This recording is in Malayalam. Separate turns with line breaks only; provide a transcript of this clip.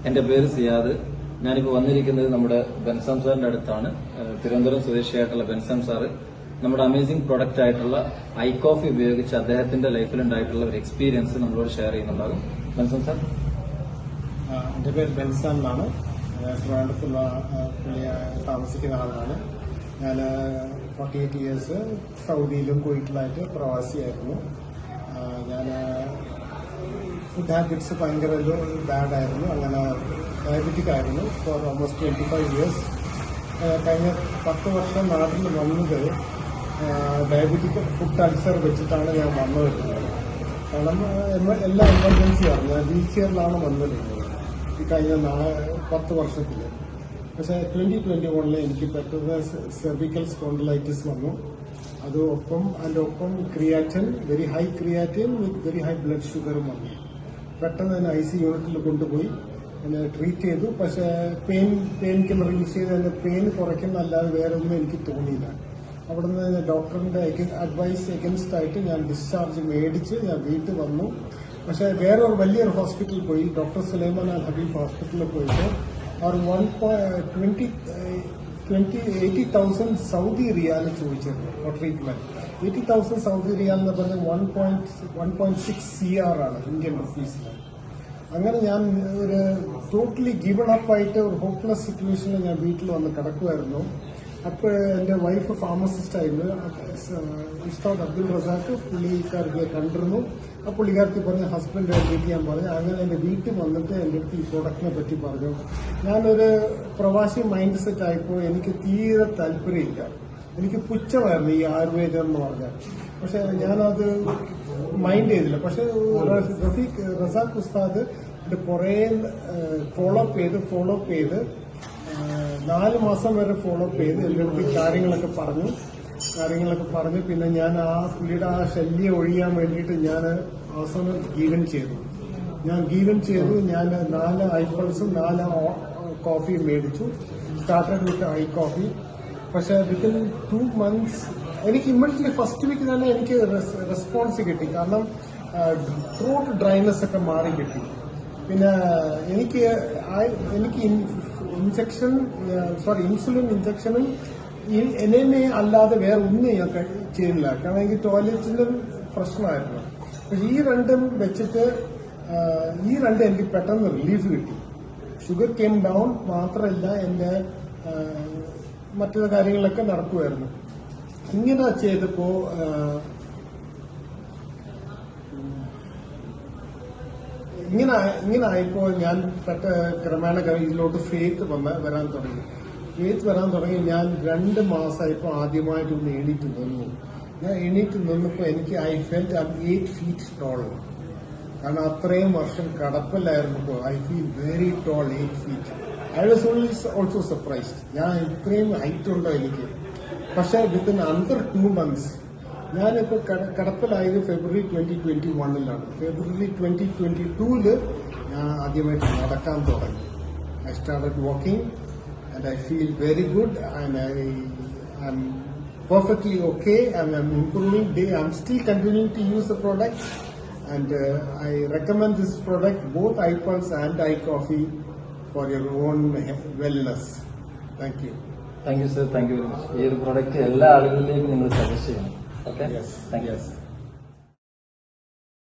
എന്റെ പേര് സിയാദ്. ഞാനിപ്പോൾ വന്നിരിക്കുന്നത് നമ്മുടെ ബെൻസാം സാറിന്റെ അടുത്താണ്. തിരുവനന്തപുരം സ്വദേശിയായിട്ടുള്ള ബെൻസാം സാറ് നമ്മുടെ അമേസിംഗ് പ്രൊഡക്റ്റ് ആയിട്ടുള്ള ഐ കോഫി ഉപയോഗിച്ച് അദ്ദേഹത്തിന്റെ ലൈഫിലുണ്ടായിട്ടുള്ള ഒരു എക്സ്പീരിയൻസ് നമ്മളോട് ഷെയർ ചെയ്യുന്നുണ്ടാകും. ബെൻസാം സാർ.
എന്റെ പേര് ബെൻസാം എന്നാണ്. ട്രിവാൻഡ്രത്തുള്ള താമസിക്കുന്ന ആളാണ്. ഞാൻ 48 ഇയേഴ്സ് സൗദിയിലും കുവൈറ്റിലായിട്ട് പ്രവാസിയായിരുന്നു. ഞാൻ ഫുഡ് ഹാബിറ്റ്സ് ഭയങ്കര ബാഡായിരുന്നു. അങ്ങനെ ഡയബറ്റിക് ആയിരുന്നു ഫോർ ഓൾമോസ്റ്റ് 25 ഇയേഴ്സ്. കഴിഞ്ഞ 10 വർഷം നാട്ടിൽ വന്നത് ഡയബറ്റിക് ഫുഡ് അൾസർ വെച്ചിട്ടാണ് ഞാൻ വന്നുവരുന്നത്. കാരണം എല്ലാം എമർജൻസി ആയിരുന്നു. ഞാൻ വീൽ ചെയറിലാണ് വന്നിരുന്നത് ഈ കഴിഞ്ഞ 10 വർഷത്തിൽ. പക്ഷേ 2021 എനിക്ക് പെട്ടെന്ന് സെർവിക്കൽ സ്പോണ്ടിലൈറ്റിസ് വന്നു. അതിന്റെ ഒപ്പം creatine, very high creatine with very high blood ഷുഗറും വന്നു. പെട്ടെന്ന് തന്നെ IC യൂണിറ്റിൽ കൊണ്ടുപോയി എന്നെ ട്രീറ്റ് ചെയ്തു. പക്ഷേ പെയിൻ കില്ലർ യൂസ് ചെയ്ത് എന്റെ പെയിൻ കുറയ്ക്കുന്നല്ലാതെ വേറെ ഒന്നും എനിക്ക് തോന്നിയില്ല. അവിടുന്ന് ഡോക്ടറിന്റെ അഡ്വൈസ് എഗൻസ്റ്റ് ആയിട്ട് ഞാൻ ഡിസ്ചാർജ് മേടിച്ച് ഞാൻ വീട്ടിൽ വന്നു. പക്ഷേ വേറൊരു വലിയൊരു ഹോസ്പിറ്റലിൽ പോയി, ഡോക്ടർ സുലൈമാൻ അൽ ഹബീബ് ഹോസ്പിറ്റലിൽ പോയിട്ട് അവർ 80,000 സൗദി റിയാൽ ചോദിച്ചിരുന്നു ഫോർ ട്രീറ്റ്മെന്റ്. 80,000 സൗദി റിയാൽ എന്ന് പറഞ്ഞാൽ 1.6 CR ആണ് ഇന്ത്യൻ റുപ്പീസിൽ. അങ്ങനെ ഞാൻ ഒരു ടോട്ടലി ഗിവൺ അപ്പ് ആയിട്ട് ഒരു ഹോപ്പ്ലെസ് സിറ്റുവേഷനിൽ ഞാൻ വീട്ടിൽ വന്ന് കിടക്കുമായിരുന്നു. അപ്പോൾ എന്റെ വൈഫ് ഫാർമസിസ്റ്റ് ആയിരുന്നു, ഉസ്താദ് അബ്ദുൽ റസാഖ്. പുള്ളിക്കാർക്ക് കണ്ടിരുന്നു. ആ പുള്ളിക്കാർക്ക് പറഞ്ഞ് ഹസ്ബൻഡ് മീറ്റ് ചെയ്യാൻ പറഞ്ഞു. അങ്ങനെ എന്റെ വീട്ടിൽ വന്നിട്ട് എന്റെ അടുത്ത് ഈ പ്രോഡക്റ്റിനെ പറ്റി പറഞ്ഞു. ഞാനൊരു പ്രവാസി മൈൻഡ് സെറ്റ് ആയപ്പോൾ എനിക്ക് തീരെ താല്പര്യമില്ല. എനിക്ക് പുച്ഛമായിരുന്നു ഈ ആയുർവേദം എന്ന് പറഞ്ഞാൽ. പക്ഷെ ഞാനത് മൈൻഡ് ചെയ്തില്ല. പക്ഷെ റസാഖ് ഉസ്താദ് കുറെ ഫോളോ അപ്പ് ചെയ്ത് 4 മാസം വരെ ഫോളോ അപ്പ് ചെയ്ത് എന്റെ അടുത്ത് കാര്യങ്ങളൊക്കെ പറഞ്ഞു. പിന്നെ ഞാൻ ആ പുള്ളിയുടെ ആ ശല്യം ഒഴിയാൻ വേണ്ടിയിട്ട് ഞാൻ അവസാനം ഗീവൻ ചെയ്തു. ഞാൻ 4 ഐപ്പൾസും 4 കോഫിയും മേടിച്ചു. Started with I coffee. പക്ഷെ വിത്തിൻ 2 months എനിക്ക് ഇമ്മീഡിയറ്റ്ലി ഫസ്റ്റ് വീക്ക് തന്നെ എനിക്ക് റെസ്പോൺസ് കിട്ടി. കാരണം ത്രോട്ട് ഡ്രൈനെസ് ഒക്കെ മാറി കിട്ടി. പിന്നെ എനിക്ക് ഇൻസുലിൻ ഇഞ്ചക്ഷനും എന്നെ അല്ലാതെ വേറെ ഒന്നും ഞാൻ ചെയ്യുന്നില്ല. കാരണം എനിക്ക് ടോയ്ലറ്റിന്റെ പ്രശ്നമായിരുന്നു. പക്ഷെ ഈ രണ്ടും വെച്ചിട്ട് എനിക്ക് പെട്ടെന്ന് റിലീഫ് കിട്ടി. Sugar came down. മാത്രമല്ല എന്റെ മറ്റു കാര്യങ്ങളൊക്കെ നടക്കുമായിരുന്നു. ഇങ്ങനെ ചെയ്തപ്പോ ഇങ്ങനെ ആയപ്പോ ഞാൻ ക്രമേണ ഇതിലോട്ട് ഫെയ്ത്ത് വരാൻ തുടങ്ങി. ഞാൻ 2 മാസമായപ്പോ ആദ്യമായിട്ടൊന്ന് എണീറ്റ് നിന്നു. ഞാൻ എണീറ്റ് നിന്നപ്പോ എനിക്ക് I felt I 8 feet tall. കാരണം അത്രയും വർഷം കടപ്പിലായിരുന്നു. I feel very tall, 8 feet. I was also surprised. ഞാൻ ഇത്രയും ഹൈറ്റ് ഉണ്ടോ എനിക്ക്. പക്ഷെ വിത്തിൻ അണ്ടർ 2 months ഞാനിപ്പോ കടപ്പിലായത് ഫെബ്രുവരി 2021 ഫെബ്രുവരി 2022 ഞാൻ ആദ്യമായിട്ട് നടക്കാൻ തുടങ്ങി. I started walking and I feel very good and I am perfectly okay and I'm improving day. I'm still continuing to use the product and I recommend this product, both iPulse and iCoffee, for your own wellness. Thank you.
Thank you, sir. Thank you very much. ഈ ഒരു പ്രോഡക്റ്റ് എല്ലാ ആളുകളിലേക്കും നിങ്ങൾ സജസ്റ്റ് ചെയ്യണം. Okay, thank you.